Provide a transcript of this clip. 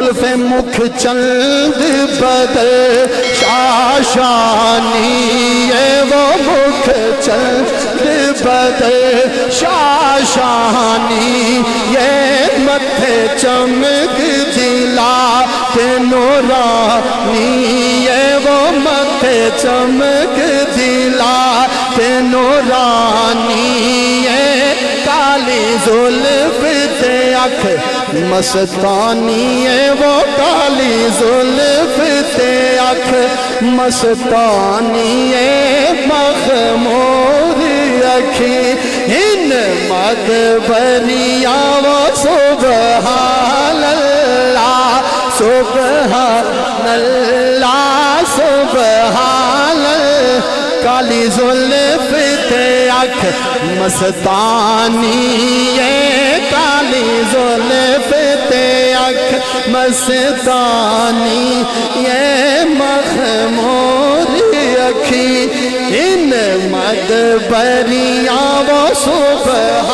زلف مکھ چند بدل شاشانی وہ مکھ چند بدل شاشانی یہ متھے چمک جلا کے نورانی وہ متھے چمک جلا کے نورانی کالی زلف تے اکھ مستانی وہ کالی زلف تے اکھ مستانی مخمور اکھی ان مدبریاں وہ سبحان اللہ سبحان اللہ سبحان اللہ کالی زلف تے اکھ مستانی کالی زلف تے اکھ مستانی مخمور اکھی ان مدبریاں وہ سبحان